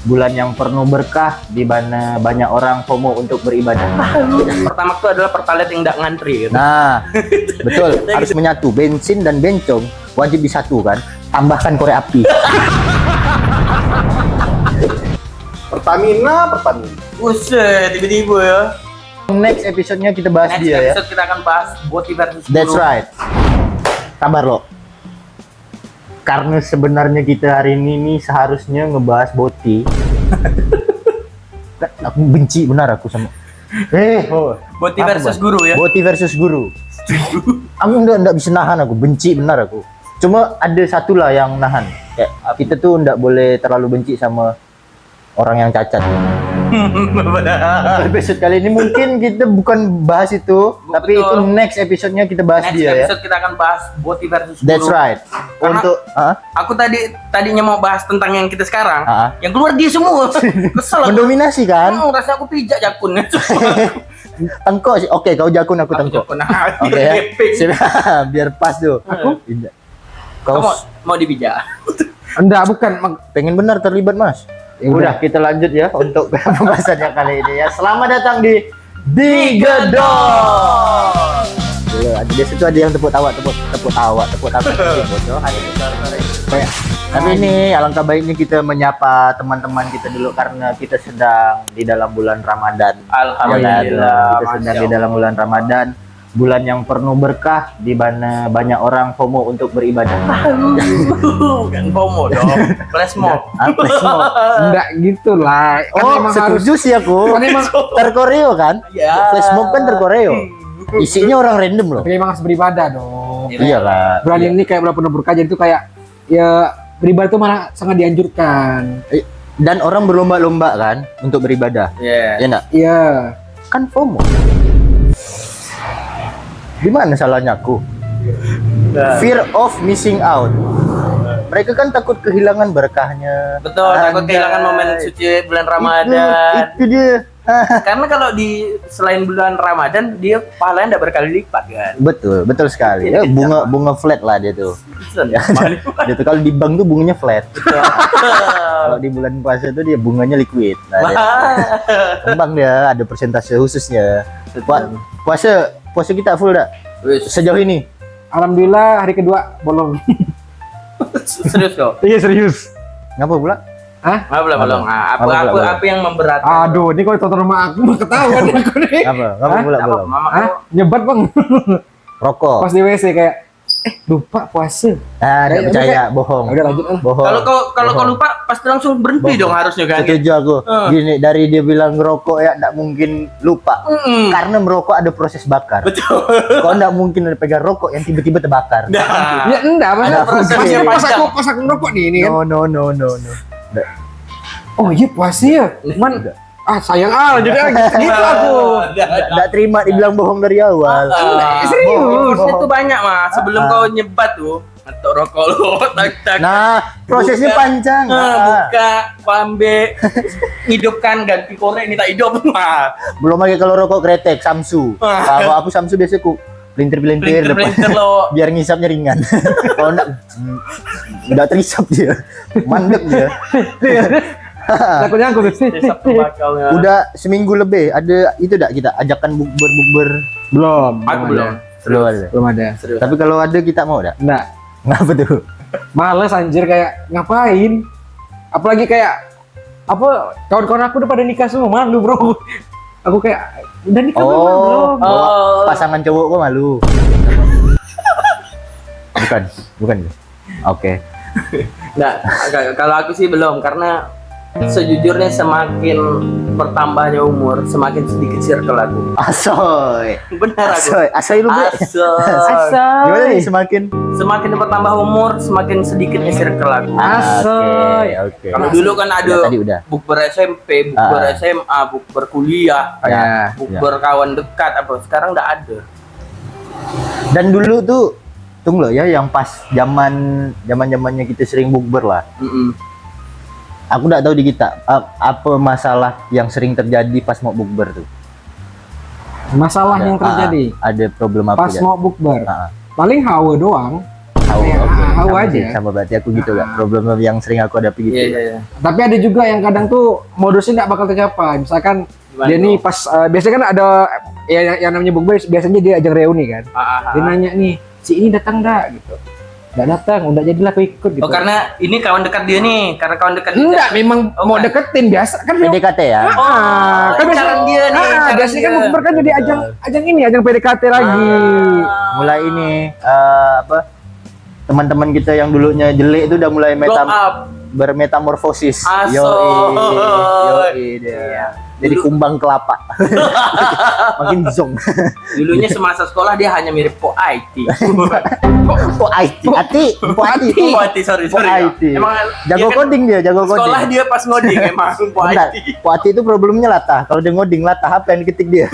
bulan yang penuh berkah di mana banyak orang FOMO untuk beribadah. Pertama itu adalah pertalite yang nggak ngantri gitu. Nah, betul, harus menyatu. Bensin dan bencong wajib disatukan. Tambahkan korek api. Pertamina. Buset, tiba-tiba ya. Next episode-nya kita bahas Next dia ya. episode kita akan bahas Boti versus That's Guru. right. Sabar lo. Karena sebenarnya kita hari ini nih seharusnya ngebahas Boti. Aku benci benar aku sama. Boti Apa, versus Bang? Guru ya. Boti versus Guru. Aku enggak bisa nahan, aku benci benar aku. Cuma ada satu lah yang nahan. Kayak kita tuh enggak boleh terlalu benci sama orang yang cacat. Episode kali ini mungkin kita bukan bahas itu, tapi itu next episode-nya kita bahas Next dia ya. episode kita akan bahas Boti versus Guru. That's right. Karena Untuk aku tadinya mau bahas tentang yang kita sekarang, Ah. yang keluar dia semua. Kesel aku. mendominasi kan? Rasa aku pijak jakun. Tengkok sih. Oke, kau jakun aku tengkok. Oke ya. Sip. Biar pas tuh. Aku? Tidak. Kamu Kau mau dipijak? Enggak, bukan. pengen benar terlibat, Mas. Ya Udah, kita lanjut ya untuk pembahasannya kali ini ya. Selamat datang di Digedor. Di situ ada yang tepuk tawa. Tapi ini alangkah baiknya kita menyapa teman-teman kita dulu karena kita sedang di dalam bulan Ramadan. Alhamdulillah. Kita sedang di dalam bulan Ramadan, bulan yang penuh berkah di mana banyak orang FOMO untuk beribadah. Bukan FOMO dong. Flash mob. Flash mob. Enggak gitu lah. Kan Oh, emang harus setuju sih aku. kan emang, Terkoreo kan? Ya. Flash mob kan terkoreo. Isinya orang random loh. tapi emang harus beribadah dong. Iya lah. Bulan ini kayak bulan penuh berkah, jadi itu kayak ya beribadah itu malah sangat dianjurkan. Dan orang berlomba-lomba kan untuk beribadah. Iya. Ya enggak? Iya. Kan FOMO. Di mana salahnya aku? Fear of missing out. Mereka kan takut kehilangan berkahnya. Betul, takut Anjay. kehilangan momen suci bulan Ramadan. Itu dia. Karena kalau di selain bulan Ramadan dia pahalanya udah berkali lipat kan. Betul sekali. Ya, bunga flat lah dia tuh. Ya, dia tuh kalau di bank tuh bunganya flat. Kalau di bulan puasa tuh dia bunganya liquid. Nah, Bang dia ada persentase khususnya. Puasa kita full dah sejauh ini. Alhamdulillah hari kedua bolong. Serius kok? Iya serius. Ngapa pula? Hah? Belum. Apa yang memberatkan? Aduh, ini kalau tonton rumah aku mah ketahuan aku nih. Ngapa pula Apa, belum? Mama Hah? Nyebat bang. Rokok. Pas di WC kayak lupa puasa. Enggak percaya, bohong. Udah lanjut lah. Bohong. kalau kau lupa pasti langsung berhenti dong harusnya kan. Setuju aku. Gini, dari dia bilang ngerokok ya enggak mungkin lupa. Karena merokok ada proses bakar. Betul. Kau enggak mungkin ada pegang rokok yang tiba-tiba terbakar. Nah, Ya enggak, Ada prosesnya panjang. pas aku ngerokok nih ini kan. No. Oh iya puasa ya. Man, sayang lanjut gitu aku. Enggak terima dibilang bohong dari awal. Serius. Prosesnya tuh banyak mas. Sebelum kau nyebat tuh atau rokok lo, tak. Nah, prosesnya panjang. Buka, pambe, hidupkan, ganti korek, minta hidup mah. Belum lagi kalau rokok kretek, Samsu. Kalau aku Samsu biasanya ku pelintir depan. Pelintir lo. Biar ngisapnya ringan. Kalau enggak terisap dia. Mandek dia. Takutnya aku sih. Desa pembakalnya. Udah seminggu lebih ada itu enggak kita ajakan bukber. Belum. Aku belum. Belum ada. Belum ada. Serius. Tapi kalau ada kita mau enggak? Enggak. Ngapa tuh? Males anjir kayak ngapain? Apalagi kayak apa kawan-kawan aku udah pada nikah semua, malu bro. Aku kayak udah nikah belum? Bawa pasangan cowok gua malu. Bukan. Oke. Nah, kalau aku sih belum karena sejujurnya semakin bertambahnya umur, semakin sedikit circle aku. Asoy. Benar aku. Asoy lu, Bre. Asoy. Gimana nih semakin? Semakin bertambah umur, semakin sedikitnya circle aku. Oke. Kalau dulu kan ada Tadi udah. bukber SMP, bukber SMA, bukber kuliah, Ya. bukber kawan dekat apa. Sekarang nggak ada. Dan dulu tuh tunggu loh ya, yang pas zamannya kita sering bukber lah. Aku nggak tahu di kita apa masalah yang sering terjadi pas mau bukber tuh. Masalah yang terjadi Ada problem apa? pas mau bukber. Ah. Paling hawa doang. Hawa, Kayak oke. tahu Sama aja. sih, sama berarti aku gitu kan. Problem yang sering aku hadapi gitu. Iya, iya, iya. Tapi ada juga yang kadang tuh modusnya nggak bakal tercapai. Misalkan Gimana dia nih tuh? pas biasanya kan ada ya yang namanya bukber, biasanya dia ajang reuni kan. Dia nanya nih, si ini datang nggak gitu. Nggak datang, udah jadilah aku ikut gitu. Oh, karena ini kawan dekat dia nih, karena kawan dekat dia. enggak, memang Oh, mau kan? deketin biasa kan. PDKT ya. Kan cara dia nih, cara biasanya kan dia. bukber kan jadi ajang ini, ajang PDKT lagi. Mulai ini apa? Teman-teman kita yang dulunya jelek itu udah mulai Blow up. bermetamorfosis. Aso. Yoi dia. Iya. Jadi kumbang kelapa. Makin zong. Dulunya semasa sekolah dia hanya mirip Po IT. Po IT, Po IT. Po IT, sorry. Po IT. Emang Jago dia kan coding dia, jago coding. sekolah dia pas ngoding emang Po Bentar, IT. Po IT itu problemnya latah. Kalau dia ngoding latah, apa yang diketik dia?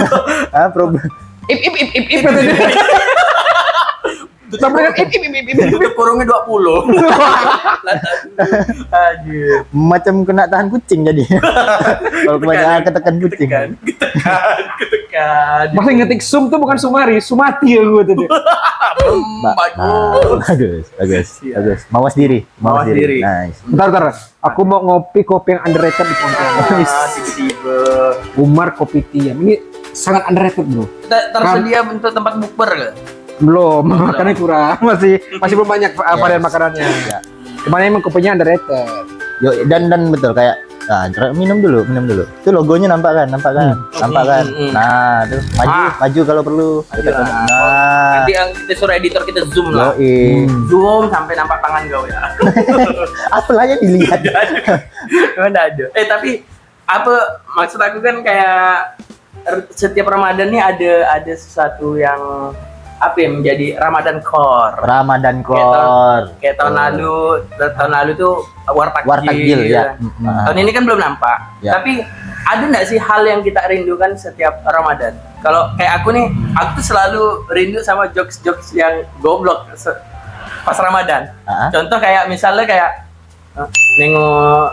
Problem. Ip kata dia. Sampai kan ip. Itu kurungnya 20. Anjir. Macam kena tahan kucing jadi. Kalau kebanyakan ketekan kucing. Ketekan. Masa ngetik sum tuh bukan sumari, sumati ya gue tadi. Bagus. Bagus. Mawas diri. Mawas diri. Nice. Bentar. Aku mau ngopi kopi yang underrated di Pontianak. Tiba-tiba. Umar Kopi Tiam. Ini sangat underrated bro. Tersedia bentuk tempat bukber gak? Belum, makannya kurang. Masih belum banyak varian makanannya. Ya. Cuman emang kopinya underrated. Yo, dan betul kayak minum dulu. Itu logonya nampak kan? Nah, tuh maju kalau perlu. Nah, Nanti yang kita suruh editor kita zoom lah. yoi. Zoom sampai nampak tangan kau ya. Apalah yang dilihat. Mana ada. Tapi apa maksud aku kan kayak setiap Ramadan nih ada sesuatu yang apa ya menjadi Ramadan core. Ramadan core. Kayak tahun lalu tuh Wartakjil ya. Tahun ini kan belum nampak. Ya. Tapi ada nggak sih hal yang kita rindukan setiap Ramadan? Kalau kayak aku nih, aku tuh selalu rindu sama jokes-jokes yang goblok pas Ramadan. Contoh kayak misalnya kayak nengok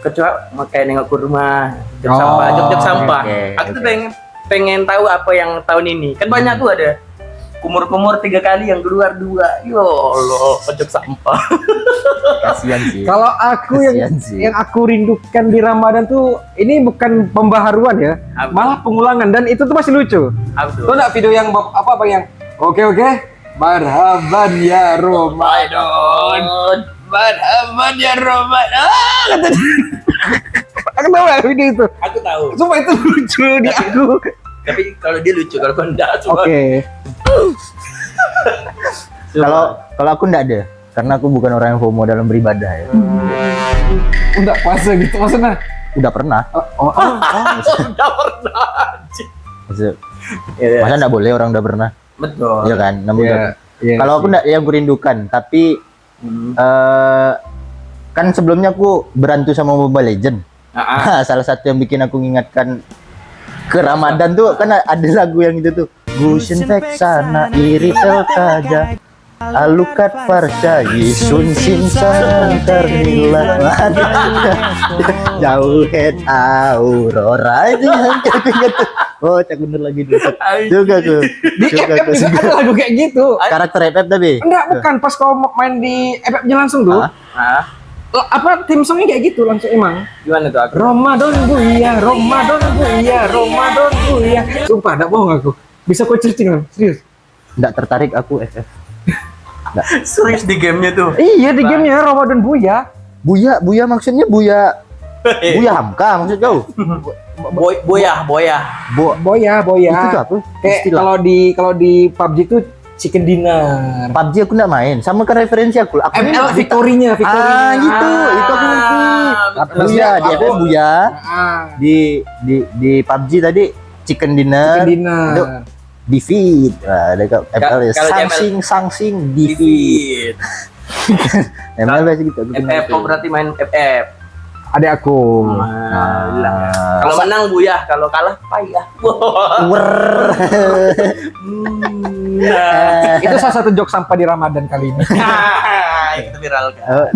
kecoa, kayak nengok kurma, jok sampah. Aku tuh pengen tahu apa yang tahun ini. Kan banyak tuh ada kumur-kumur 3 kali yang keluar 2. Ya Allah, jok sampah. Kasihan sih. Kalau aku Kasian sih. yang aku rindukan di Ramadan tuh ini bukan pembaharuan ya, malah pengulangan dan itu tuh masih lucu. Apa tuh? Tuh enggak video yang apa yang oke marhaban ya Ramadan. Marhaban ya Ramadan. Kata dia. Aku tahu ya video itu. Aku tahu. Sumpah itu lucu di aku. Tapi kalau dia lucu, kalau kau enggak cuma. Oke. Kalau aku enggak ada, karena aku bukan orang yang FOMO dalam beribadah ya. Enggak puasa gitu maksudnya. Udah pernah. Enggak pernah. Maksud, masa enggak boleh orang udah pernah? Betul. Iya kan? Namun Iya. kalau aku enggak yang kurindukan, tapi kan sebelumnya aku berantu sama Mobile Legend. Salah satu yang bikin aku mengingatkan ke Ramadan tuh kan ada lagu yang itu tuh. Gushin sana iri kaja alukat farsha yisun sinsan ternilah jauh head aurora itu yang aku ingat tuh. Oh, cak bener lagi dulu. Juga tuh. Di FF juga ada lagu kayak gitu. Karakter FF tapi. Enggak, bukan pas kau main di FF-nya langsung tuh. Apa tim songnya kayak gitu langsung emang. Gimana tuh aku? Ramadan buya. Sumpah, enggak bohong aku. Bisa kau searching kan? Serius. Enggak tertarik aku FF. Serius di gamenya tuh. Iya di gamenya Ramadan buya. Buya maksudnya Buya Hamka maksud kau? Boyah. Boya. Itu tuh apa? Kayak Istilah. kalau di PUBG tuh chicken dinner. PUBG aku enggak main. Sama kan referensi aku. ML Victory-nya. Gitu. Itu aku ngerti. Buya di FF Buya. Di PUBG tadi chicken dinner. Itu defeat. Ada ML sangsing defeat. ML biasa gitu. FF kau berarti main FF. Ada aku. Kalau menang buyah, kalau kalah payah. Itu salah satu jok sampah di Ramadan kali ini. Itu viral kan.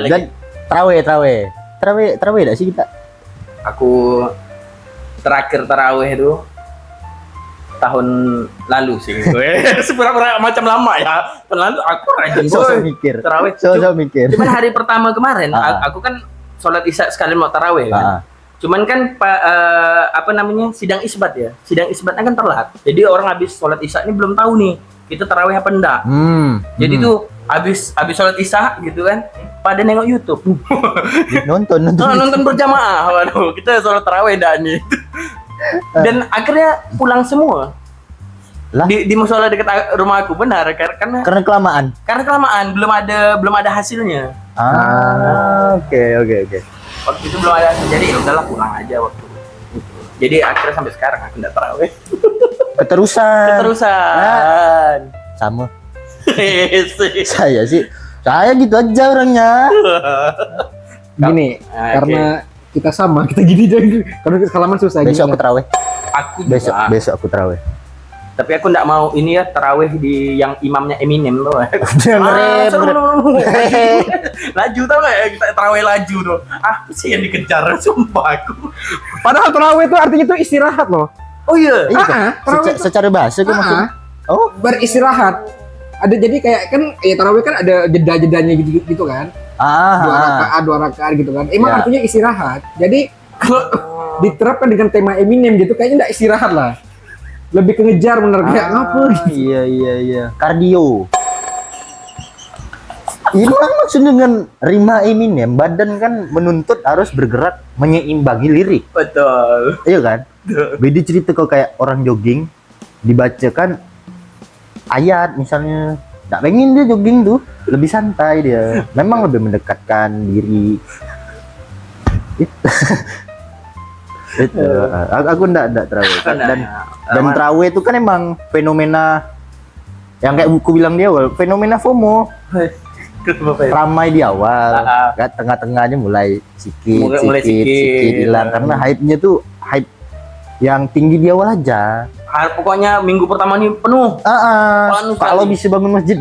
Dan Terawih enggak sih kita? Aku terakhir tarawih itu tahun lalu sih. Sepura-pura macam lama ya. Tahun lalu aku rajin Sosok mikir. tarawih. Sosok mikir. Cuman hari pertama kemarin Ah. aku kan sholat isya sekalian mau tarawih kan. Ah. Cuman kan apa namanya sidang isbat ya. Sidang isbatnya kan telat. Jadi orang habis sholat isya ini belum tahu nih kita tarawih apa enggak. Jadi tuh habis sholat isya gitu kan pada nengok YouTube. nonton. Nonton berjamaah. Waduh, kita sholat tarawih dah nih. Dan akhirnya pulang semua. Lah? Di musola dekat rumah aku benar karena Karena kelamaan. belum ada hasilnya. Oke. Waktu itu belum ada hasil, jadi ya udahlah pulang aja waktu itu. Jadi akhirnya sampai sekarang aku enggak tarawih. Terusan. Sama. Saya gitu aja orangnya. Gini, Oke. karena kita sama, kita gini aja. Karena salaman susah. Besok aku gimana? terawih. Aku juga. Besok aku terawih. Tapi aku enggak mau ini ya tarawih di yang imamnya Eminem tuh. Jangan Laju tau gak ya kita tarawih laju tuh. Apa sih yang dikejar sumpah aku. Padahal terawih itu artinya itu istirahat loh. Oh iya. Terawih itu Secara bahasa kan maksudnya. Oh, beristirahat. Ada jadi kayak kan ya tarawih kan ada jeda-jedanya gitu kan. Dua rakaat gitu kan. Emang Ya. artinya istirahat. Jadi kalau diterapkan dengan tema Eminem gitu kayaknya enggak istirahat lah. Lebih ke ngejar bener kayak apa gitu. Iya. Kardio. Ini kan maksudnya dengan rima Eminem, badan kan menuntut harus bergerak menyeimbangi lirik. Betul. Iya kan? Beda cerita kalau kayak orang jogging dibacakan ayat misalnya. Tak pengen dia jogging tuh, lebih santai dia. Memang lebih mendekatkan diri. Itu. Aku enggak terawih. Dan terawih itu kan emang fenomena yang kayak buku bilang dia awal, fenomena FOMO. Ramai di awal, kan tengah-tengahnya mulai Mulai sedikit hilang karena hype-nya tuh hype yang tinggi di awal aja. Pokoknya minggu pertama ini penuh. Penuh Kalau sekali. bisa bangun masjid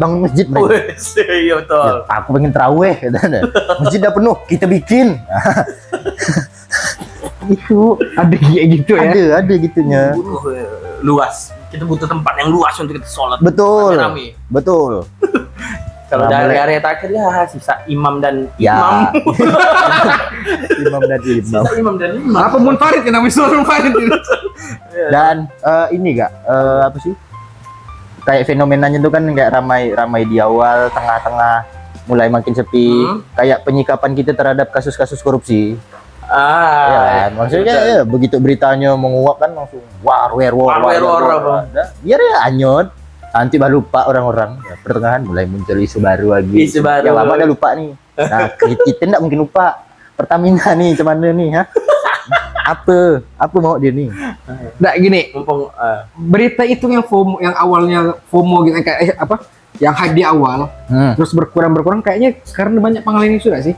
mereka. Wes, iya betul. Ya, aku pengen terawih, masjid udah penuh, kita bikin. Itu Ada kayak gitu ya. ada gitunya. Butuh luas. Kita butuh tempat yang luas untuk kita sholat. Betul. Rame. Betul. Kalau Nah, dari mulai- area terakhir ya sisa imam dan Ya. imam. Imam dan imam. Sisa imam dan imam. Apa munfarid ya namanya suara munfarid itu. Dan ini gak apa sih? Kayak fenomenanya tuh kan kayak ramai di awal, tengah-tengah mulai makin sepi. Kayak penyikapan kita terhadap kasus-kasus korupsi. Ya kan? Maksudnya betul. ya, begitu beritanya menguap kan langsung war. War. Biar ya anyot. Nanti baru lupa orang-orang. Ya, pertengahan mulai muncul isu baru lagi. Isu baru. Yang lama udah lupa nih. Nah, kita enggak mungkin lupa. Pertamina nih, cuman nih, ha? Apa mau dia nih? Nah gini, Mumpung berita itu yang FOMO, yang awalnya FOMO gitu kayak apa? Yang hype di awal, terus berkurang kayaknya sekarang banyak pengalaman sudah sih.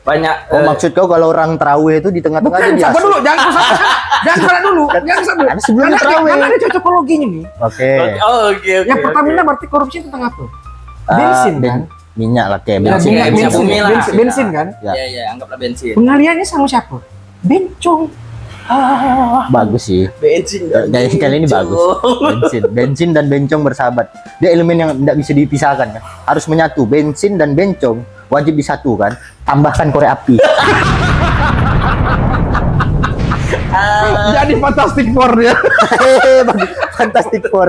banyak Maksud kau kalau orang terawih itu di tengah-tengah aja biasa? Sabar dulu, jangan salah dulu. Ada sebelum terawih. Karena ada cocokologinya nih. Oke. oke. Yang Pertamina berarti korupsi tentang apa? Ah, Bensin kan? Minyak lah kayak Ya, bensin. minyak bumi lah. bensin kan? Ya. Ya, anggaplah bensin. Pengaliannya sama siapa? Bencong. Bagus sih. Bensin. Guys, kali ini bagus. Bensin dan bencong bersahabat. Dia elemen yang tidak bisa dipisahkan ya. Harus menyatu. Bensin dan bencong wajib disatukan. Tambahkan korek api. Jadi Fantastic Four ya. Fantastic Four.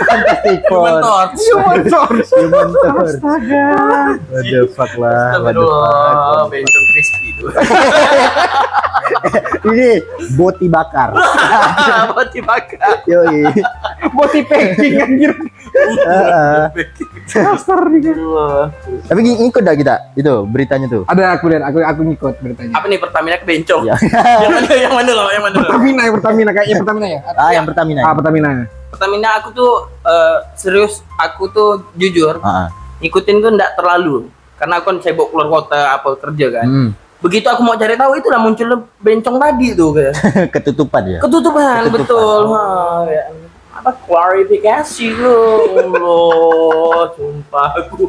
Fantastic Four. Human Torch. Human Torch. Astaga. What the fuck lah. What the Astagfirullah, fuck. bencong crispy itu. Ini boti bakar. Boti bakar. Yoi. Boti packing anjir. Master nih. Tapi ngikut dah kita itu beritanya tuh. Ada aku lihat, aku ngikut beritanya. Apa nih Pertamina ke bencong? Ya. Yang mana loh? Pertamina kayaknya Pertamina ya. Yang Pertamina. Pertamina. Pertamina aku tuh serius, aku tuh jujur ikutin tuh enggak terlalu karena aku kan sibuk keluar kota apa kerja kan. Begitu aku mau cari tahu itulah muncul bencong tadi tuh kayak. Ketutupan ya. Ketutupan. Betul. Ya. Apa klarifikasi lo sumpah aku.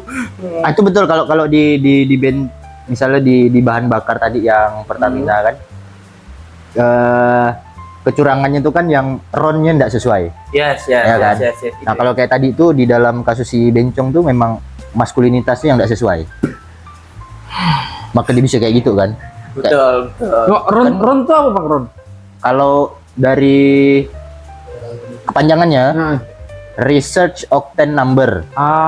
Itu betul kalau di band misalnya di bahan bakar tadi yang Pertamina kan. kecurangannya itu kan yang ronnya nggak sesuai. Yes, Ya kan? yes. Nah kalau kayak tadi itu di dalam kasus si Bencong tuh memang maskulinitasnya yang nggak sesuai. Maka dia bisa kayak gitu kan. Betul. Ron tuh apa Bang Ron? Kalau dari kepanjangannya Nah. Research Octane Number. Ah.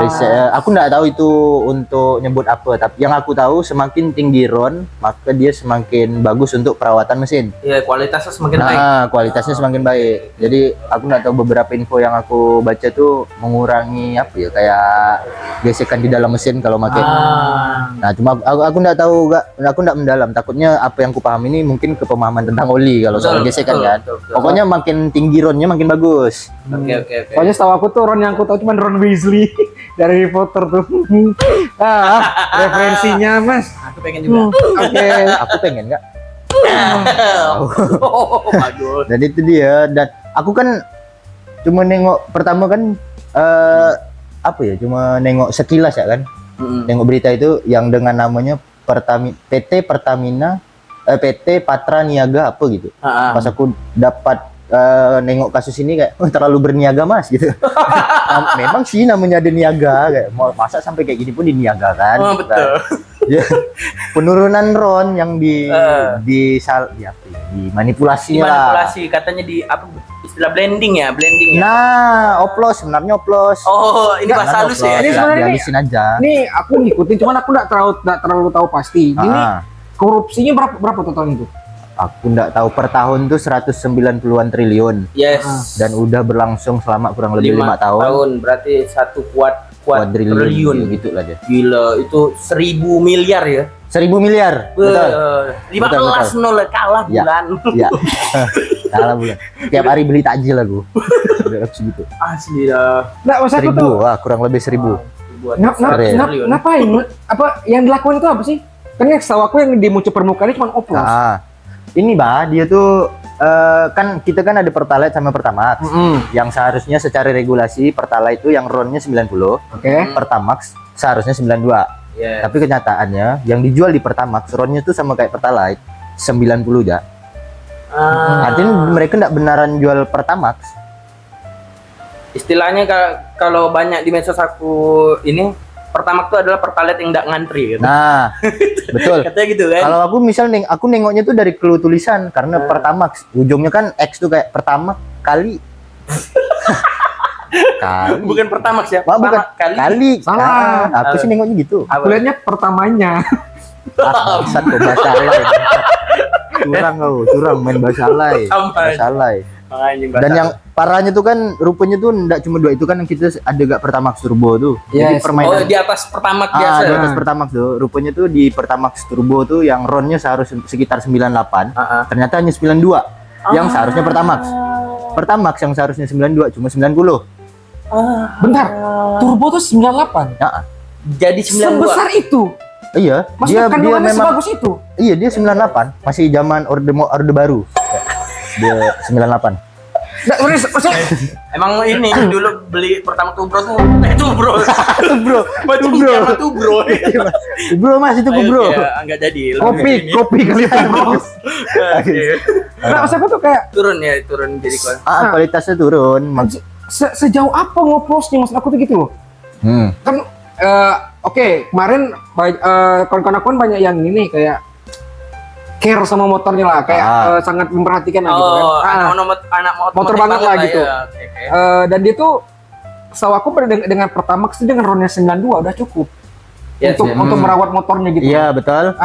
Aku nggak tahu itu untuk nyebut apa, tapi yang aku tahu semakin tinggi RON maka dia semakin bagus untuk perawatan mesin. Iya, kualitasnya semakin baik. Nah, kualitasnya semakin baik. Jadi aku nggak tahu beberapa info yang aku baca tuh mengurangi apa ya, kayak gesekan di dalam mesin kalau pakai. Nah, cuma aku nggak tahu, aku nggak mendalam. Takutnya apa yang kupaham ini mungkin kepemahaman tentang oli kalau soal gesekan kan. betul. Pokoknya makin tinggi RON-nya makin bagus. Oke. Pokoknya setahu aku tuh Ron yang aku tahu cuma Ron Weasley dari Harry Potter tuh. Referensinya Mas. Aku pengen juga. Oke. Aku pengen nggak? Oh, bagus. Dan itu dia. Dan aku kan cuma nengok pertama kan apa ya? Cuma nengok sekilas ya kan. Nengok berita itu yang dengan namanya PT Patra Niaga apa gitu. Pas aku dapat nengok kasus ini kayak terlalu berniaga Mas gitu. Memang sih namanya ada niaga, kayak mau masa sampai kayak gini pun diniagakan. Oh, betul. Ya, penurunan RON yang dimanipulasinya lah. Dimanipulasi katanya di apa istilah blending ya. Nah, oplos sebenarnya oplos. Oh, ini bahasa Jangan halus oplos, ya. Ini sebenarnya dihalusin aja. Nih aku ngikutin cuman aku nggak terlalu tahu pasti. Ini korupsinya berapa total itu? Aku nggak tahu, per tahun tuh 190-an triliun. Yes. Dan udah berlangsung selama kurang lebih 5 tahun. Berarti satu Kuadriliun triliun gitu lah dia. Gila, itu 1000 miliar ya. 1000 miliar. Betul. 15 nol kalah Ya. bulan. Ya. Salah bulan. Tiap hari beli takjil aku. Udah segitu. Asli dah. Nggak, maksud aku 1000, tuh wah kurang lebih 1000. ngapain? Apa yang dilakukan itu apa sih? Kan yang setahu aku yang di muncul permukaan cuma oplos. Nah, ini dia tuh kan kita kan ada Pertalite sama Pertamax. Yang seharusnya secara regulasi Pertalite itu yang RON-nya 90, Pertamax seharusnya 92. Tapi kenyataannya yang dijual di Pertamax RON-nya tuh sama kayak Pertalite 90 ya. Artinya mereka nggak beneran jual Pertamax. Istilahnya kalau banyak di medsos aku ini Pertamax itu adalah Pertalite yang nggak ngantri gitu. Nah, betul. Katanya gitu kan. Kalau aku aku nengoknya tuh dari clue tulisan karena Pertamax ujungnya kan X tuh kayak pertama kali. Kali. Bukan Pertamax ya. Bukan kali. Salah. Aku sih nengoknya gitu. Aku lihatnya pertamanya. Bangsat kok bahasa alay. Curang main bahasa alay. Bahasa alay. Dan yang parahnya tuh kan rupanya tuh enggak cuma dua itu kan, yang kita ada gak Pertamax Turbo tuh. Jadi permainan di atas Pertamax biasa. Di atas Pertamax tuh. Rupanya tuh di Pertamax Turbo tuh yang RON-nya seharusnya sekitar 98. Ternyata hanya 92. Yang seharusnya Pertamax. Pertamax yang seharusnya 92 cuma 90. Bentar. Turbo tuh 98. Jadi 92. Sebesar itu. Iya, Maksudnya dia kandungannya memang sebagus itu. Iya, dia 98, masih zaman orde baru. Dia 98. Nggak, maksudnya Emang ini dulu beli pertama Tubro tuh Tubro. Bro, Baju sama Tubro. bro Mas itu bro. Ya, enggak jadi. kopi kali bro. Nah, maksud aku tuh kayak turun jadi Kualitasnya turun. sejauh apa ngoplosnya, maksud aku tuh gitu loh. Kan oke, kemarin kawan-kawan aku kan banyak yang ini kayak care sama motornya lah, kayak sangat memperhatikan lah gitu kan. Anak motor banget lah gitu. Ya. Dan dia tuh setahu aku dengan Pertamax itu dengan RON-nya 92 udah cukup untuk merawat motornya gitu. Iya, betul.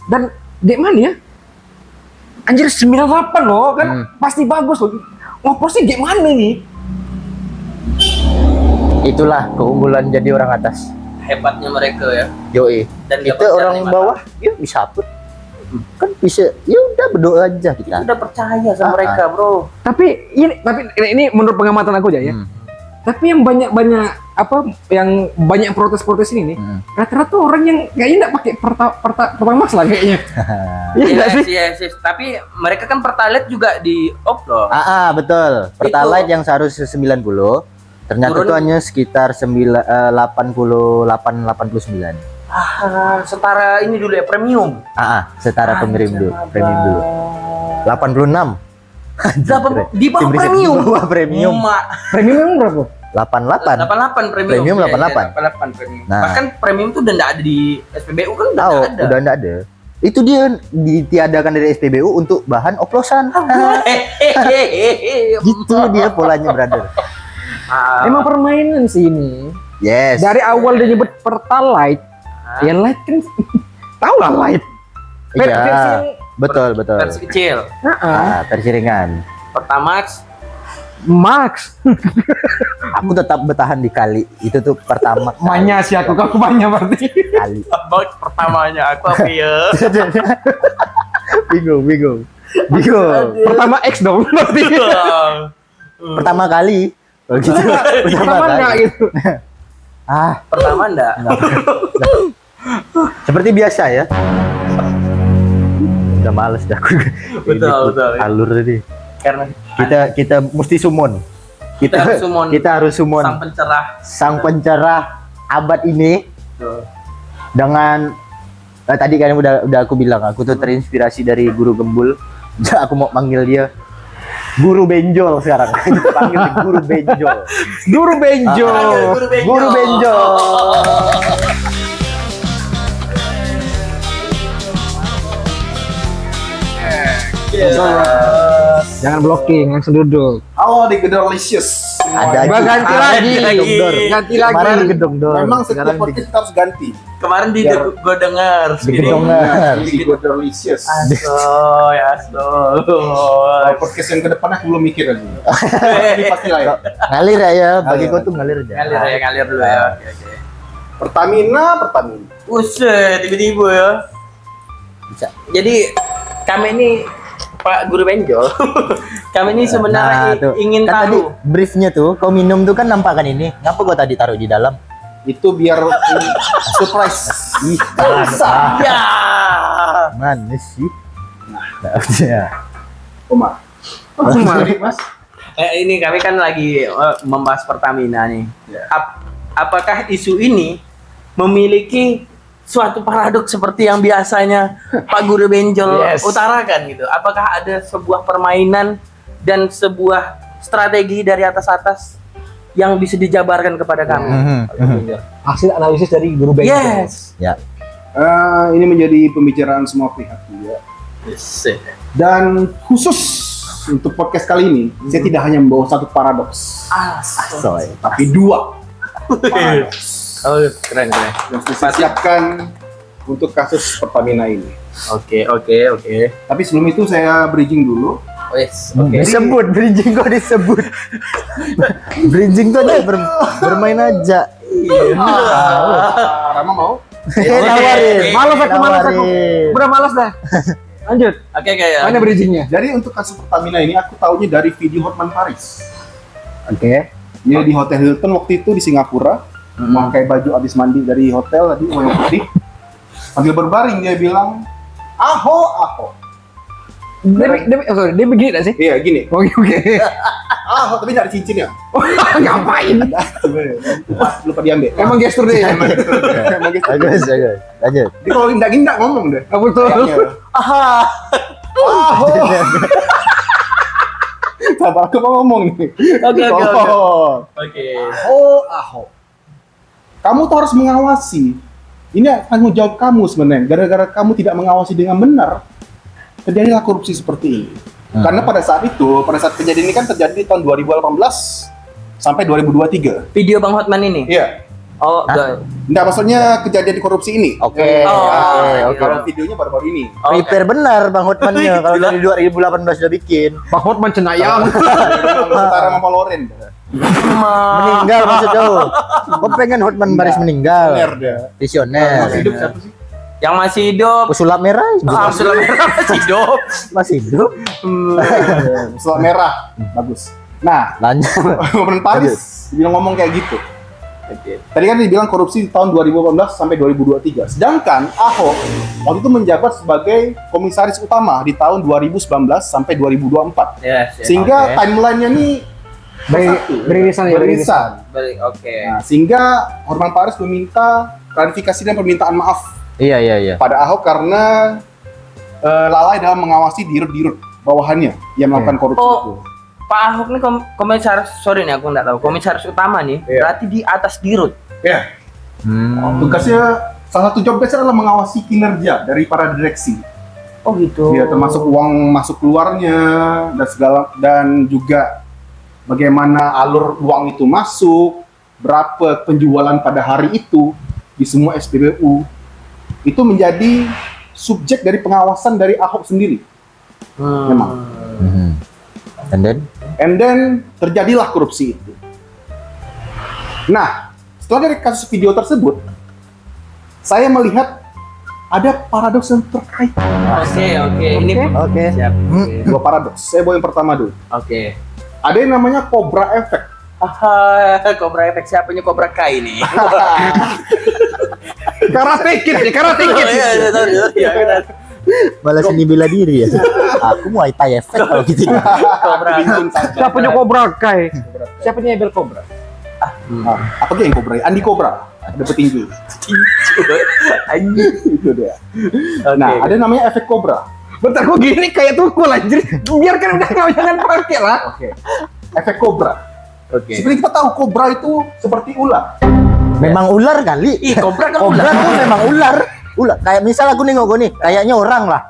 Dan dek mana ya? Anjir 98 loh, kan pasti bagus loh. Ngoplosnya dek mana nih? Itulah keunggulan jadi orang atas. Hebatnya mereka ya. Yoi. Dan kita orang bawah, yuk bisa pun. Kan bisa, ya udah berdoa aja kita. Udah percaya sama mereka, bro. Tapi ini menurut pengamatan aku aja ya. Tapi yang banyak yang banyak protes ini nih, rata-rata orang yang kayaknya nggak pakai Pertamax lah kayaknya. Iya sih. Tapi mereka kan Pertalite juga di oplos. Betul. Pertalite yang seharusnya 90, ternyata itu hanya sekitar 88-89. Setara ini dulu ya, premium. Setara premium dulu. 86. Di bawah Tim riset premium. Di bawah premium. Premium emang berapa? 88. 88 premium. Premium Iya, 88. iya, 88 premium. Nah. Bahkan premium tuh udah enggak ada di SPBU kan udah Tahu, nggak ada. udah enggak ada. Itu dia ditiadakan dari SPBU untuk bahan oplosan. Gitu dia polanya, brother. Emang permainan sih ini. Yes. Dari awal dia nyebut Pertalite. Ya light kan. Tahu lah light. Versi Iya. yang- Betul, betul. Versi kecil. Versi ringan. Pertamax. Max. Aku tetap bertahan di kali. Itu tuh pertama Manya sih aku, kamu manya berarti. kali. Box pertamanya aku apa ya? Bingung. Pertama X dong berarti. Pertama kali. Oh gitu. Pertama enggak gitu. Pertama enggak? Seperti biasa ya. Udah males dah aku. Betul. Alur tadi. Karena Kita mesti summon. Kita harus summon. Kita harus summon sang pencerah. sang pencerah abad ini dengan tadi kan udah aku bilang aku tuh terinspirasi dari guru gembul. Aku mau panggil dia Guru Benjol sekarang. Kita panggil dia Guru Benjol. Guru Benjo. Guru Benjol. Jangan blocking, langsung duduk. Halo di Gedorlicious. Ada Gua ganti lagi. Gedong Dor. Ganti lagi. Kemarin di Gedong Dor. Memang setiap Sekarang di podcast kita harus ganti. Kemarin Biar- gue denger di Gedong Dor. Di Gedorlicious. Asoy. Kalau podcast yang ke depan aku belum mikir lagi. Ini pasti lah ya. Ngalir ya, bagiku tuh ngalir aja. Ngalir dulu ya. Oke. Pertamina. Buset, tiba-tiba ya. Bisa. Jadi kami ini Pak Guru Benjol, kami ini sebenarnya tuh. ingin Kan tadi tahu. briefnya tuh, kau minum tuh kan nampakan ini. Ngapa gua tadi taruh di dalam? Itu biar surprise. Ih, Ya. mana sih? Nah, ya. Omar. Mari Mas. Ini kami kan lagi membahas Pertamina nih. Ya. Apakah isu ini memiliki suatu paradoks seperti yang biasanya Pak Guru Benjol utarakan gitu? Apakah ada sebuah permainan dan sebuah strategi dari atas yang bisa dijabarkan kepada kami? Pak Guru Benjol? Hasil analisis dari Guru Benjo. Yes. Ya. Ini menjadi pembicaraan semua pihak juga. Yes. Dan khusus untuk podcast kali ini, saya tidak hanya membawa satu paradoks, Soy. tapi dua paradoks Oh, keren. yang sudah siapkan untuk kasus Pertamina ini. Oke. Tapi sebelum itu saya bridging dulu. Yes. Oke. Disebut bridging kok disebut. Bridging tuh aja bermain aja. Rama mau? Nawarin. Malas aku. Nawarin. Udah malas dah. Lanjut. Oke, ya. Mana bridgingnya? Jadi untuk kasus Pertamina ini aku tahunya dari video Hotman Paris. Oke. Dia di Hotel Hilton waktu itu di Singapura, memakai baju habis mandi dari hotel tadi warna putih. Sambil berbaring dia bilang, "Aho." Dia begini gak sih? Iya gini. Oke. Aho tapi nggak ada cincinnya. Ngapain? Lupa diambil. Emang gestur dia. Emang gitu. Bagus. Lanjut. Dia kalau gindak ngomong deh. Apa tuh? Kayaknya. Aho. Sabar aku mau ngomong nih. Oke. Oke. Aho. Kamu tuh harus mengawasi. Ini tanggung jawab kamu sebenarnya. Gara-gara kamu tidak mengawasi dengan benar, terjadilah korupsi seperti ini. Karena pada saat kejadian ini kan terjadi di tahun 2018 sampai 2023. Video Bang Hotman ini. Iya. Oh, Enggak, maksudnya kejadian korupsi ini. Oke. Oh, Kalau videonya baru-baru ini. Prepare benar Bang Hotmannya kalau dari 2018 udah bikin. Pak Hotman cenayang. Setara sama Loren. Meninggal maksud jauh. Kok pengen Hotman Paris meninggal? Bener dia. Visioner. Masih hidup siapa sih? yang masih hidup. Pesulap merah Sulam merah masih hidup. masih hidup. Selat merah. Bagus. Nah, Lanjut. Hotman Paris bilang ngomong kayak gitu. Tadi kan dibilang korupsi di tahun 2018 sampai 2023. Sedangkan Ahok waktu itu menjabat sebagai komisaris utama di tahun 2019 sampai 2024. Yes. Sehingga timelinenya nih Beririsan ya, beririsan. Oke. Nah, sehingga Hotman Paris meminta klarifikasi dan permintaan maaf Iya. pada Ahok karena lalai dalam mengawasi dirut-dirut bawahannya yang melakukan korupsi itu. Oh, Pak Ahok nih komisaris, sorry nih aku nggak tahu, komisaris utama nih, berarti di atas Dirut. Ya. Tugasnya salah satu job desk adalah mengawasi kinerja dari para direksi. Oh gitu. Ya, termasuk uang masuk keluarnya dan juga bagaimana alur uang itu masuk, berapa penjualan pada hari itu di semua SPBU. Itu menjadi subjek dari pengawasan dari Ahok sendiri. Memang. And then terjadilah korupsi itu. Nah, setelah dari kasus video tersebut, saya melihat ada paradoks yang terkait. Oke. Ini Oke. siap. Dua paradoks. Saya bawa yang pertama dulu. Oke. Ada yang namanya Cobra Effect. Cobra Effect, siapanya Cobra Kai nih? Karate Kid. Iya, benar. Malah seni bela diri ya. Aku Muay Thai efek kalau gitu. Cobra. Siapanya Cobra Kai? Siapanya Ebel Cobra? Apa yang Cobra? Andi Cobra. Ada petinju. Itu dia. Nah, ada yang namanya efek Cobra. Bentar, kok gini kayak tukul anjir. Biarkan udah jangan pakai lah. Oke. Efek Cobra. Oke. Seperti kita tahu Cobra itu seperti ular. Memang ular kali. Ih, Cobra kan Cobra ular. tuh memang ular. Ular. Kayak misal aku nengok nih, kayaknya orang lah.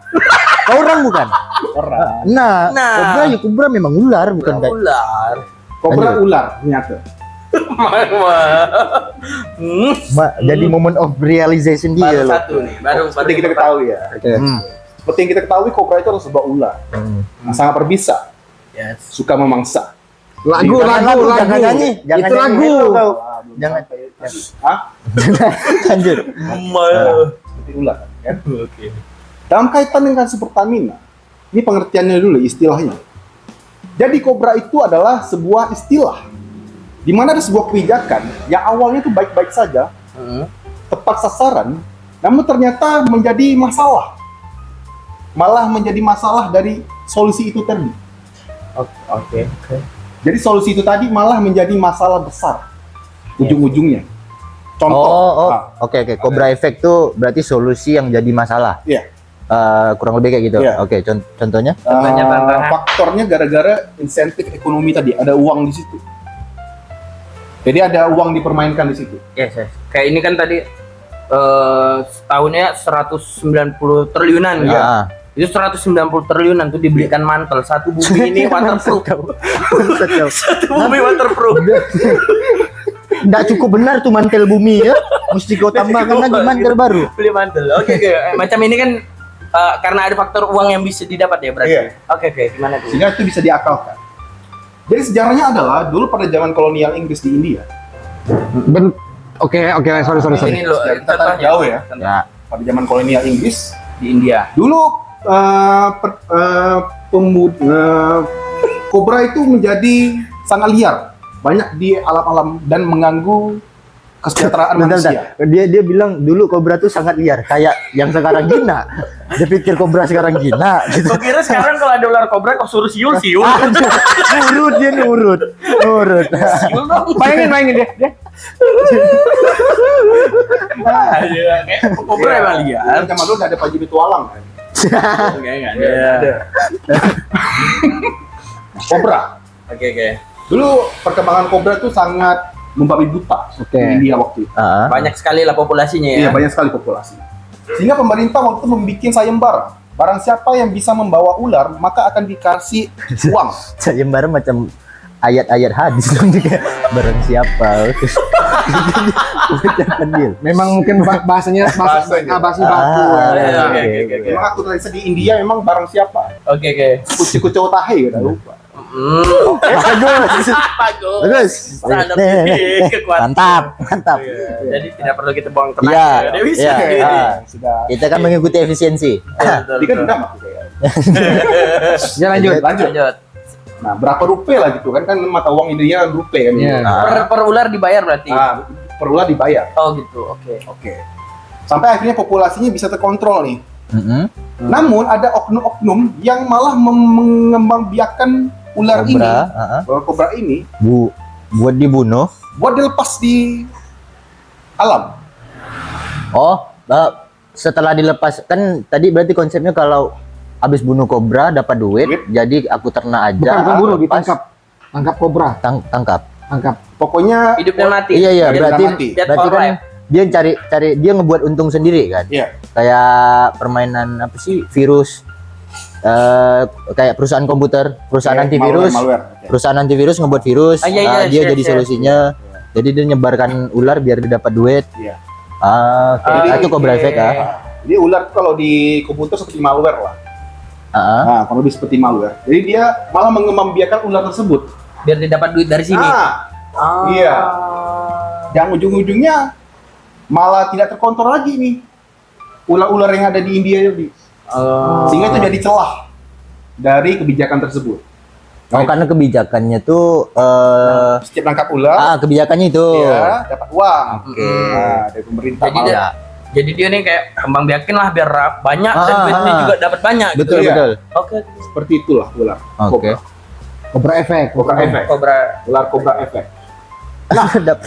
Kau orang bukan? Orang. Nah, Nah. Cobra memang ular bukan kayak. Ular. Cobra Lanjut. ular ternyata. Jadi moment of realization dia Baru loh. satu nih, baru Seperti kita ketahui ya. Seperti yang kita ketahui Cobra itu adalah sebuah ular. Nah, sangat berbisa, Yes. suka memangsa. Lagu. Jangan nyanyi, jangan Itu nyanyi. lagu. Kau. Jangan. Hah? Lanjut. Seperti ular kan? Oke. Dalam kaitan dengan kasus Pertamina, ini pengertiannya dulu istilahnya. Jadi Cobra itu adalah sebuah istilah di mana ada sebuah kebijakan yang awalnya itu baik-baik saja, tepat sasaran, namun ternyata menjadi masalah. Malah menjadi masalah dari solusi itu tadi. Oke. Jadi solusi itu tadi malah menjadi masalah besar ujung-ujungnya. Contoh, Oke. Cobra effect tuh berarti solusi yang jadi masalah. Iya. Kurang lebih kayak gitu. Iya. Oke, contohnya? Faktornya gara-gara insentif ekonomi tadi, ada uang di situ. Jadi ada uang dipermainkan di situ. Yes. Kayak ini kan tadi setahunnya 190 triliunan ya. Ah. Itu 190 triliunan tuh dibelikan mantel. Satu bumi ini waterproof. Satu bumi waterproof. Nggak cukup benar tuh mantel bumi ya. Mesti kau tambahkan lagi mantel baru. Beli mantel. Oke. Macam ini kan karena ada faktor uang yang bisa didapat ya berarti. Iya. Oke. Gimana tuh? Sehingga itu bisa diakalkan. Jadi sejarahnya adalah dulu pada zaman kolonial Inggris di India. Oke, sorry. Ini loh, Kita tarik jauh ya. Ya. Pada zaman kolonial Inggris, Di India. dulu kobra itu menjadi sangat liar, banyak di alam-alam dan mengganggu kesejahteraan manusia. Dia bilang dulu kobra tuh sangat liar, kayak yang sekarang gina. Dia pikir kobra sekarang gina. Gitu. Kok kira sekarang kalau ada ular kobra kok suruh siul? Urut dia nih urut. Siul dong. Bayangin dia. Kayak kobra emang liar. Zaman dulu nggak ada Panji Petualang kan. Enggak ada. Kobra. Oke. Dulu perkembangan kobra itu sangat membabi buta Oke. di India waktu itu. Banyak sekali lah populasinya ya. Iya, banyak sekali populasi. Sehingga pemerintah waktu itu membuat sayembara. Barang siapa yang bisa membawa ular, maka akan dikasih uang. Sayembara macam ayat-ayat hadis dong juga. Barang siapa. Ucapan dia. Memang mungkin bahasanya Bahasanya. bahasa baku. Oke. Memang aku tulis di India memang barang siapa. Oke. Kucu-kucu tahe, udah lupa. Bagus. Standar Nih. kekuatan. Mantap. Jadi tidak perlu kita buang tenaga. Iya. Dia bisa. Iya. Gitu. Sudah. Kita kan mengikuti efisiensi. Betul, Dia kan betul. dendam aku kayak. Ya lanjut. Lanjut. Lanjut. Nah, berapa rupiah lah gitu kan mata uang India kan rupiah kan. Iya. Per ular dibayar berarti. Per ular dibayar. Oh gitu. Oke. Oke. Sampai akhirnya populasinya bisa terkontrol nih. Mm-mm. Namun ada oknum-oknum yang malah mengembangbiakan ular Kobra, ini, kobra ini, buat dibunuh. buat dilepas di alam. Oh, setelah dilepas kan tadi berarti konsepnya kalau habis bunuh kobra dapat duit, jadi aku ternak aja. Bukan bunuh, lepas ditangkap. Tangkap kobra. tangkap. Tangkap. Pokoknya Hidup dan mati. Iya, Dead berarti or mati. Dead berarti or kan alive. dia cari dia ngebuat untung sendiri kan. iya. Kayak permainan apa sih, virus, kayak perusahaan komputer, perusahaan Kayak antivirus, malware. Oke. perusahaan antivirus ngebuat virus, Ah, iya, iya, dia share, jadi share. solusinya. Jadi dia nyebarkan ular biar dia dapat duit. Iya. Oke. Itu Cobra Effect ah. Jadi ular kalau di komputer seperti malware lah. Ah, Nah, kalau lebih seperti malware. Jadi dia malah mengembangbiakan ular tersebut. Biar dia dapat duit dari sini. Iya. Yang ujung-ujungnya malah tidak terkontrol lagi nih. Ular-ular yang ada di India ini. Sehingga itu jadi celah dari kebijakan tersebut. Oh, karena kebijakannya tuh Setiap nangkap ular, kebijakannya itu. dia dapat uang. Oke. Nah, dari pemerintah. Jadi malah. dia, jadi dia nih kayak kembang biakin lah biar banyak dan Ah, duitnya juga dapat banyak. Betul, Iya. betul. Oke. Seperti itulah ular. Oke. Kobra efek. Cobra efek. Cobra Ular kobra efek. Dap-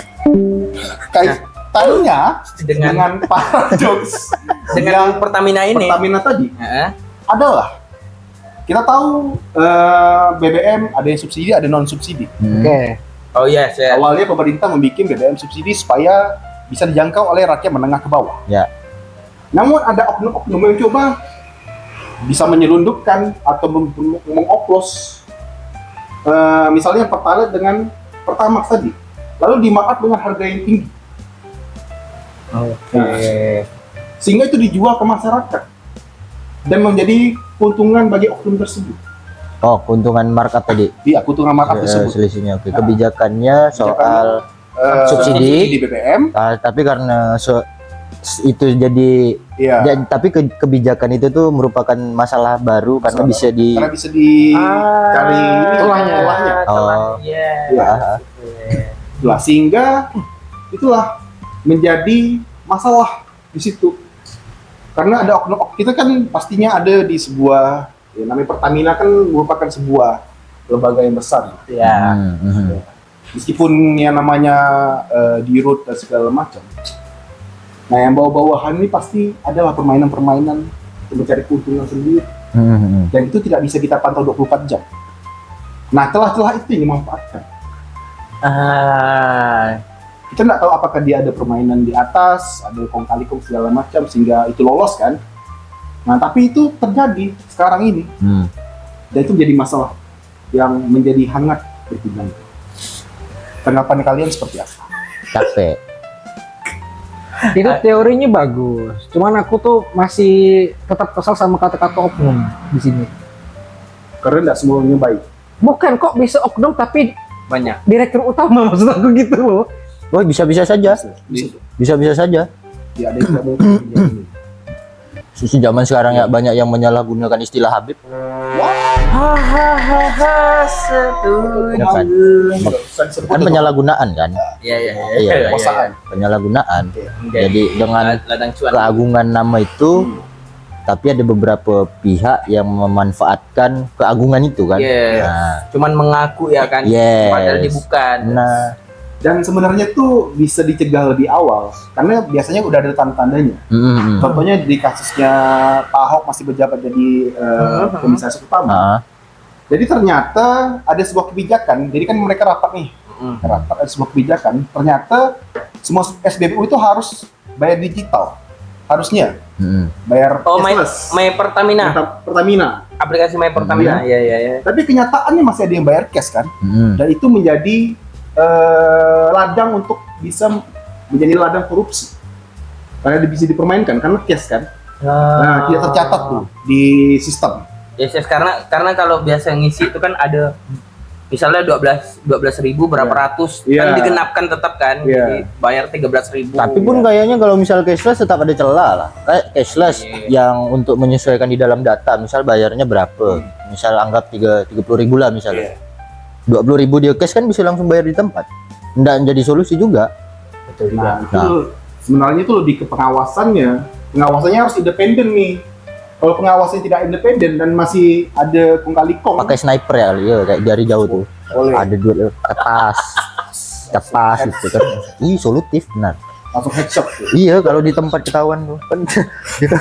Kaitannya dengan dengan paradoks dengan yang Pertamina ini. Pertamina tadi Heeh. adalah kita tahu BBM ada yang subsidi, ada non subsidi. Oke. Oh iya, saya. Awalnya pemerintah membuat BBM subsidi supaya bisa dijangkau oleh rakyat menengah ke bawah. Ya. Namun ada oknum-oknum yang coba bisa menyelundupkan atau mengoplos misalnya Pertalite dengan Pertamax tadi, lalu dimarkup dengan harga yang tinggi. Oke. Nah, sehingga itu dijual ke masyarakat dan menjadi keuntungan bagi oknum tersebut. Oh, keuntungan markup tadi. Iya, keuntungan markup tersebut. Selisihnya. Oke. Kebijakannya soal Subsidi di BBM. tapi karena itu jadi Iya. tapi kebijakan itu tuh merupakan masalah baru karena bisa di Karena bisa dicari celahnya. Oh. Iya. Iya. Itulah, sehingga itulah menjadi masalah di situ. Karena ada oknum, kita kan pastinya ada di sebuah, ya namanya Pertamina kan merupakan sebuah lembaga yang besar. Iya. Meskipun yang namanya di root dan segala macam. Nah, yang bawah-bawahan ini pasti adalah permainan-permainan untuk mencari keuntungan sendiri. Dan itu tidak bisa kita pantau 24 jam. Nah, celah-celah itu yang dimanfaatkan. Kita nggak tahu apakah dia ada permainan di atas, ada kong kali kong segala macam sehingga itu lolos kan. Nah, tapi itu terjadi sekarang ini. Dan itu menjadi masalah yang menjadi hangat berbincang. Tanggapan kalian seperti apa? capek. Itu teorinya bagus. Cuman aku tuh masih tetap kesal sama kata-kata oknum di sini. Karena nggak semuanya baik. Bukan kok bisa oknum tapi Banyak. direktur utama maksud aku gitu loh. Oh, bisa-bisa saja. Bisa-bisa saja. Ya, ada yang tidak mau terjadi. Susu zaman sekarang ya banyak yang menyalahgunakan istilah Habib. Hahaha, Ya kan? Kan penyalahgunaan kan? Iya, iya, Iya, Kekuasaan. penyalahgunaan. Jadi dengan ladang cuan. keagungan nama itu, tapi ada beberapa pihak yang memanfaatkan keagungan itu kan? Yes. Nah, Cuman mengaku ya kan. Yes. Padahal dia bukan. nah, Dan sebenarnya tuh bisa dicegah lebih awal karena biasanya udah ada tanda-tandanya. Contohnya di kasusnya Pak Ahok masih berjabat jadi komisaris utama. ah, Jadi ternyata ada sebuah kebijakan. Jadi kan mereka rapat nih, rapat ada sebuah kebijakan. Ternyata semua SPBU itu harus bayar digital, harusnya bayar Oh, cashless. My Pertamina. Pertamina. Aplikasi My Pertamina. Iya, iya, iya. Tapi kenyataannya masih ada yang bayar cash kan, dan itu menjadi ladang untuk bisa menjadi ladang korupsi karena bisa dipermainkan karena cash kan. Nah, tidak tercatat tuh di sistem. Yes, yes, karena kalau biasa ngisi itu kan ada misalnya 12.000 berapa ratus kan Iya. digenapkan tetap kan. Iya. Jadi bayar 13.000. tapi pun kayaknya kalau misal cashless tetap ada celah lah. Kayak cashless yang untuk menyesuaikan di dalam data, misal bayarnya berapa, misal anggap 30.000 lah misalnya. 20.000 dia cash kan bisa langsung bayar di tempat. Nggak jadi solusi juga. Nah, itu sebenarnya itu lebih ke pengawasannya. Pengawasannya harus independen nih. Kalau pengawasannya tidak independen dan masih ada kong kali kong, Pakai sniper ya, kayak dari jauh tuh. boleh. Ada duit cepas itu kan. Ih, solutif benar. langsung headshot tuh. Iya, kalau di tempat ketahuan tuh kan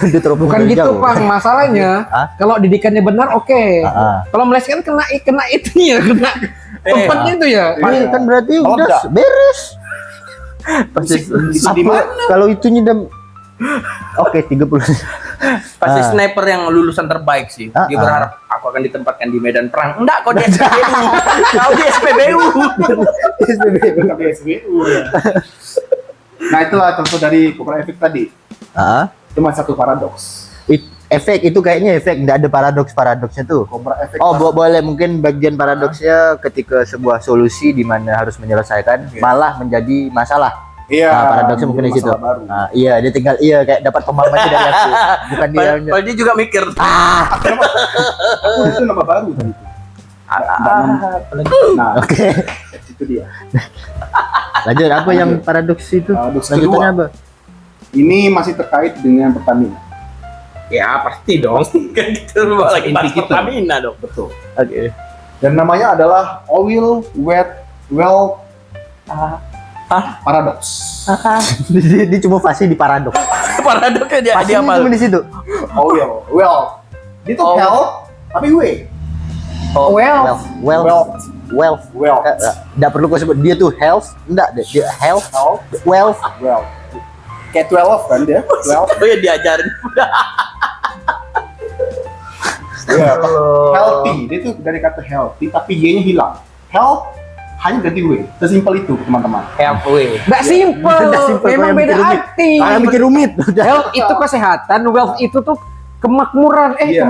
dia teropong Bukan dari gitu, jauh. Bang. Masalahnya Hah? kalau didikannya benar oke. Ah. Kalau meleset kan kena itunya, kena tempatnya itu ya. Ini kan berarti Kalau udah enggak? beres. Pasti Bisa di mana? kalau itunya udah oke 30. Pasti sniper yang lulusan terbaik sih. Dia berharap aku akan ditempatkan di medan perang. Enggak, kau di SPBU. Kau di SPBU. Tapi SBU ya. Nah itulah contoh dari Cobra Effect tadi. Cuma satu paradoks. Efek itu kayaknya efek nggak ada paradoksnya tuh. Cobra Effect. Oh, boleh mungkin bagian paradoksnya ketika sebuah solusi di mana harus menyelesaikan malah menjadi masalah. Iya. Nah, paradoksnya mungkin di situ. masalah baru. Nah, iya, dia tinggal kayak dapat pemahaman dari aku. Bukan dia. Padahal dia juga mikir. Aku itu nama baru tadi itu. Nah, Oke. itu dia. Lanjut apa yang paradoks itu? Paradoks Lanjutannya apa? kedua. Ini masih terkait dengan Pertamina. Ya pasti dong. Kan gitu lagi bahas Inti kita. Pertamina dong. Betul. Oke. Dan namanya adalah Oil Wet Well Paradox. dia cuma fasih di paradoks. Paradoknya dia Fasihnya apa? cuma di situ. Oil, well. Dia tuh health, tapi way. Wealth. Wealth. Nggak perlu kau sebut dia tuh health, enggak dia health, Health, wealth. well. Kayak 12 kan dia? 12. Oh ya diajarin. Iya, healthy. Dia tuh dari kata healthy, tapi Y-nya hilang. Health hanya ganti W. Sesimpel itu, teman-teman. Halfway. Nggak simple, Nggak simple, memang kau yang beda bikin rumit. arti. Kalian bikin rumit. Udah. Health itu kesehatan, wealth itu tuh kemakmuran. Iya.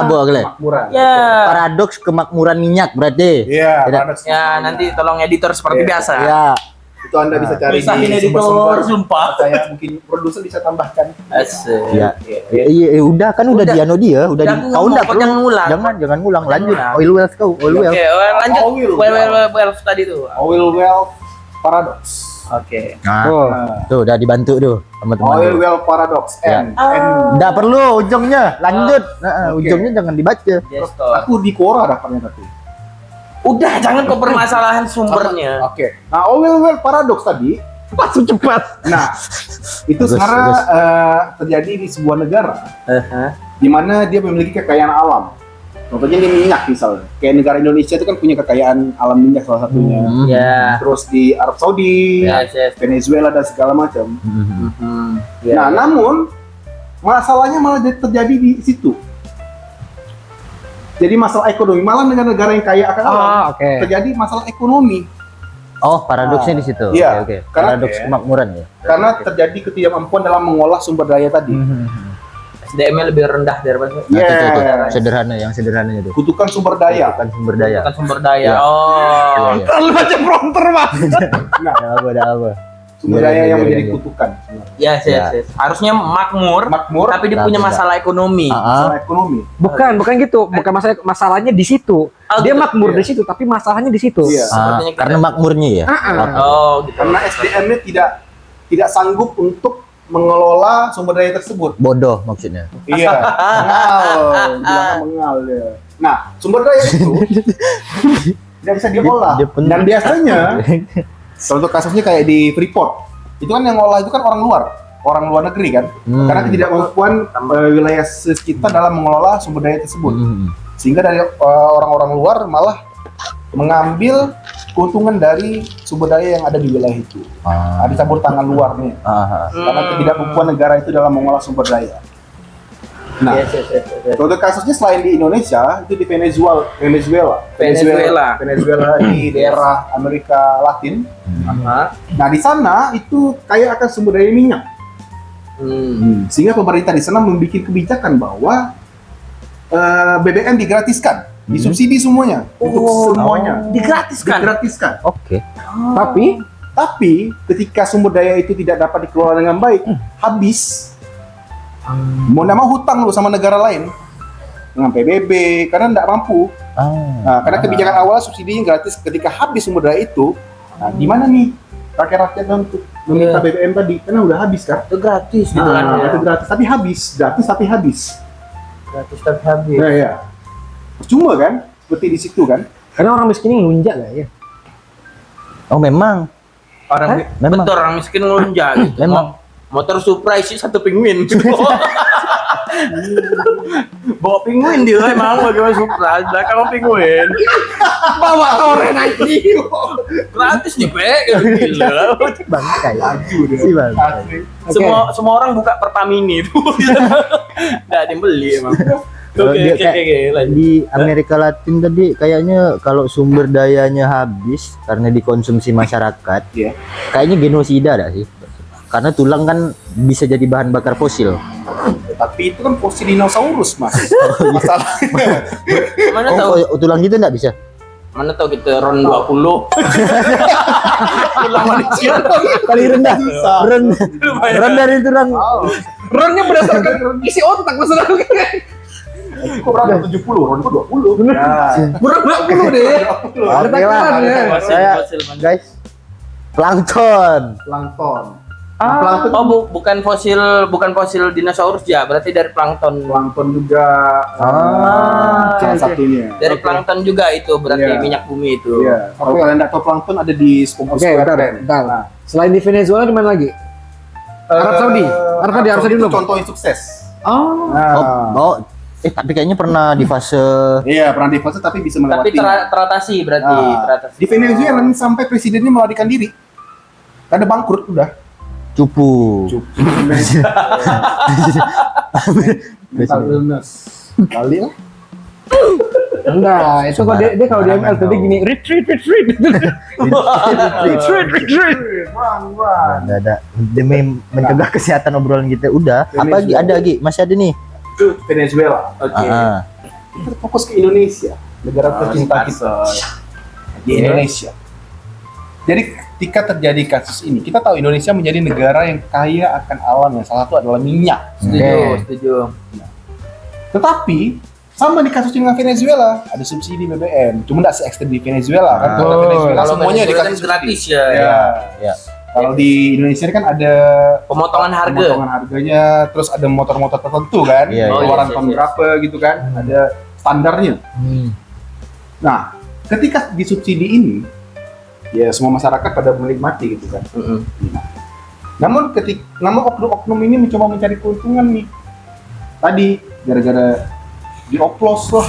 Boleh. Makmuran. Ya. Paradoks kemakmuran minyak berarti. Iya, Tidak. paradoks. Ya nanti tolong editor seperti Iya. biasa. Ya. Itu Anda bisa cari Pisahin di editor, sumber-sumber. sumpah. Saya mungkin produser bisa tambahkan. Asik. Ya. Iya, udah kan udah Udah. Diano dia, udah Udah, di, aku kau ngomong, enggak kau perlu. jangan ngulang. Jangan ngulang. Jangan Lanjut. ngulang. Oil wealth kau, oil wealth. Oke, lanjut. Oil. Well tadi tuh. Oil Well Paradox. Oke. Nah, Oh. tuh udah dibantu tuh sama teman. Oil Well Paradox. Ya. Enggak perlu ujungnya, lanjut. Nah, Oke. ujungnya jangan dibaca. Gestor. Aku di Quora daftarnya tapi. Udah, jangan kau permasalahan sumbernya. Oke. Nah, Oil Well Paradox tadi. Langsung cepat. Nah, itu Bagus, sebenarnya bagus. terjadi di sebuah negara di mana dia memiliki kekayaan alam. Contohnya di minyak misalnya. Kayak negara Indonesia itu kan punya kekayaan alam minyak salah satunya. Ya. Terus di Arab Saudi, Yes. Venezuela dan segala macam. Mhm. Ya. Nah, namun masalahnya malah terjadi di situ. Jadi masalah ekonomi, malah negara-negara yang kaya akan alam Oke. terjadi masalah ekonomi Oh, paradoksnya di situ. Iya. Oke. Karena- Paradoks kemakmuran ya. karena terjadi ketidakmampuan dalam mengolah sumber daya tadi. SDM-nya lebih rendah daripada Nah, itu, Yes. sederhana yang sederhananya itu. Kutukan sumber daya. Bukan sumber daya. bukan sumber daya. Iya. Oh. Iya. Terlalu baca prompter, Mas. Nah, Ada apa? sumber Iya, daya iya, yang iya, menjadi iya. kutukan. sebenarnya. Yes, yes, Ya. yes. Harusnya makmur, Makmur, tapi dia Tapi punya enggak. masalah ekonomi. masalah ekonomi. Bukan gitu. Bukan masalahnya di situ. Oh, Dia gitu. makmur Iya. di situ, tapi masalahnya di situ. Iya. Sepertinya kita- Karena makmurnya ya. Oh, gitu. Karena SDM-nya tidak sanggup untuk mengelola sumber daya tersebut. Bodoh maksudnya. Iya, bilangnya mengal ya. Nah, sumber daya itu tidak bisa diolah. Dia pen- Dan biasanya, contoh kasusnya kayak di Freeport, itu kan yang ngolah itu kan orang luar negeri kan. Karena ketidakmampuan wilayah sekitar dalam mengelola sumber daya tersebut. Sehingga dari orang-orang luar malah mengambil keuntungan dari sumber daya yang ada di wilayah itu. Ada campur tangan luar nih. Karena ketidakmampuan negara itu dalam mengolah sumber daya. Nah, Yes, yes, yes, yes. contoh kasusnya selain di Indonesia itu di Venezuela di daerah Amerika Latin. Aha. Nah, di sana itu kaya akan sumber daya minyak. Sehingga pemerintah di sana membuat kebijakan bahwa BBM digratiskan, disubsidi semuanya untuk semuanya. Digratiskan. Oke. Tapi Ketika sumber daya itu tidak dapat dikelola dengan baik, habis. Mau nggak mau hutang lu sama negara lain dengan PBB karena nggak mampu. Nah, karena kebijakan awal subsidinya gratis, ketika habis sumber daya itu, nah di mana nih rakyat-rakyat untuk meminta BBM tadi? Karena udah habis kan? Itu gratis gitu kan. Nah, Ya. itu gratis tapi habis, gratis tapi habis. Gratis tapi habis. Nah, ya. Cuma kan, seperti di situ kan? karena orang miskin ini ngelunjak nggak ya? Oh memang. Memang. betul orang miskin ngelunjak gitu. Memang. Motor Supra isi 1 penguin. Bawa penguin dia emang bagaimana Supra, belakang penguin. Bawa oren aja. Gratis nih, Pe. Gila. Bangkai. Laju dia. Si bangkai. Asli. Semua orang buka Pertamini itu. Enggak ada yang beli emang. Kalau Oke, dia oke, kayak oke, lanjut. di Amerika Latin tadi kayaknya kalau sumber dayanya habis karena dikonsumsi masyarakat, Iya. kayaknya genosida dah sih. Karena tulang kan bisa jadi bahan bakar fosil. Tapi itu kan fosil dinosaurus, Mas. Masalahnya. Mana tahu? Tulang gitu enggak bisa. Mana tahu kita ron 20. Tulang manusia. Paling rendah. Rendah dari tulang. Ronnya berdasarkan isi otak maksudnya. Kok berapa 70, Ron kok 20. Nah, Berapa deh? Ada Oke lah. takarannya. Fosil, Saya guys, plankton. plankton. Plankton. Bukan fosil dinosaurus ya, berarti dari plankton. Plankton juga salah satunya. Dari plankton juga itu berarti Iya. minyak bumi itu. Iya. Kalau kalian nggak tahu plankton ada di SpongeBob Oke, SquarePants. bentar. Selain di Venezuela di mana lagi? Arab Saudi. Arab Saudi itu belum. contoh yang sukses. Oh. Nah, Tapi kayaknya pernah di fase iya pernah di fase tapi bisa Tapi melewati. teratasi berarti, Nah, teratasi. di Venezuela sampai presidennya melarikan diri. Karena bangkrut udah. cupu. Mental illness. Kali lah. Enggak, itu kok dia kalau di ML tadi gini, retreat. Ada demi mencegah kesehatan obrolan kita. Udah. Apa lagi? Ada lagi? Masih ada nih. Itu Venezuela. Oke. Kita fokus ke Indonesia, negara tercinta kita. Di Indonesia. Jadi ketika terjadi kasus ini, kita tahu Indonesia menjadi negara yang kaya akan alam yang salah satu adalah minyak. Setuju. Tetapi sama di kasus dengan Venezuela, ada subsidi BBM. Cuma nggak se-ekstrem di Venezuela kan? Kalau Venezuela Kalau semuanya Venezuela dikasih kan gratis subsidi. ya. Ya. Kalau di Indonesia kan ada Pemotongan harga. pemotongan harganya, terus ada motor-motor tertentu kan, Iya, iya. keluaran Iya, tahun iya. berapa gitu kan, ada standarnya. Nah, ketika disubsidi ini, ya semua masyarakat pada menikmati gitu kan. Namun oknum-oknum ini mencoba mencari keuntungan nih. Tadi gara-gara dioplos lah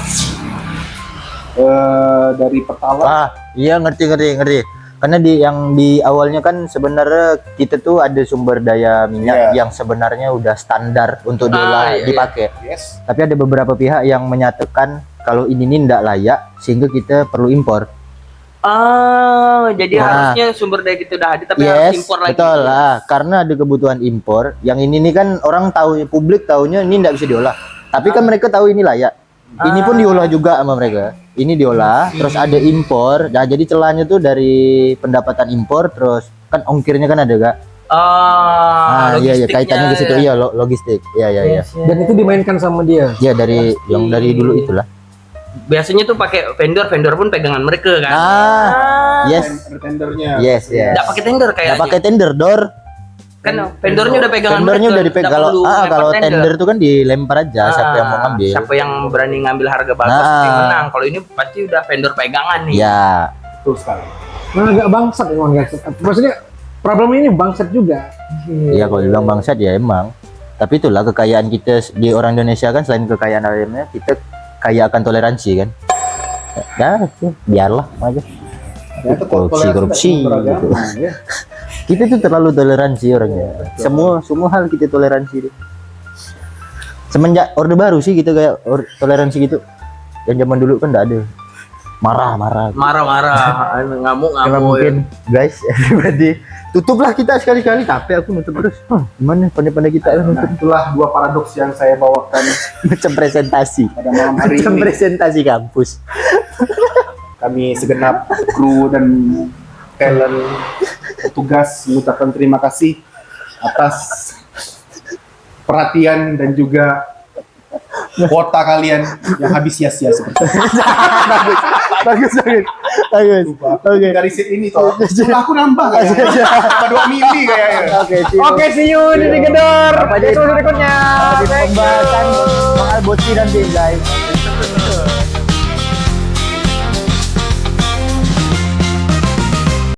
dari Pertalite. Iya ngerti. Karena yang di awalnya kan sebenarnya kita tuh ada sumber daya minyak yang sebenarnya udah standar untuk iya. dipakai. Yes. Tapi ada beberapa pihak yang menyatakan kalau ini ndak layak sehingga kita perlu impor. Jadi Nah. harusnya sumber daya kita udah ada tapi harus impor lagi. Betul lah. Karena ada kebutuhan impor. Yang ini nih kan orang tahu, publik taunya ini ndak bisa diolah. Tapi kan mereka tahu ini layak. Ini pun diolah juga sama mereka. Ini diolah, terus ada impor. Nah, jadi celahnya tuh dari pendapatan impor, terus kan ongkirnya kan ada gak? Iya kaitannya ke situ. Iya, logistik. Iya. Dan itu dimainkan sama dia. Ya dari yang dari dulu itulah. Biasanya tuh pakai vendor pun pegangan mereka kan. Yes. Tendernya. Yes. Nggak pakai tender kayak Nggak pakai tender, Dor. kan vendornya udah pegangan Tendernya mereka. udah dipegang. Nggak perlu lempar Kalau tender tuh kan dilempar aja siapa yang mau ngambil. Siapa yang berani ngambil harga bagus yang menang. Kalau ini pasti udah vendor pegangan nih. Ya. Betul sekali. Nah, agak bangsat emang guys. Maksudnya problem ini bangsat juga. Iya kalau dibilang bangsat ya emang. Tapi itulah kekayaan kita di orang Indonesia kan, selain kekayaan alamnya kita kaya akan toleransi kan. Ya, biarlah aja. Korupsi gitu. Ya. Kita tuh terlalu toleransi orangnya. Semua hal kita toleransi deh. Semenjak Orde Baru sih kita kayak toleransi gitu. Yang zaman dulu kan enggak ada. Marah-marah. Marah-marah, ngamuk-ngamuk. Kalau mungkin guys, berarti tutuplah kita sekali-kali. Capek aku nutup terus. Gimana pandai-pandai kita Nah, nutup itulah dua paradoks yang saya bawakan macam presentasi. pada malam hari Macam ini. presentasi kampus. Kami segenap kru dan talent petugas mengucapkan terima kasih atas perhatian dan juga kuota kalian yang habis sia-sia seperti itu. Bagus. Oke. Dari set ini tuh, aku nambah kayaknya. Sama 2 mili kayaknya. Oke, see you di Gedor. Apa aja Episode berikutnya. Pembahasan soal boti dan tim guys.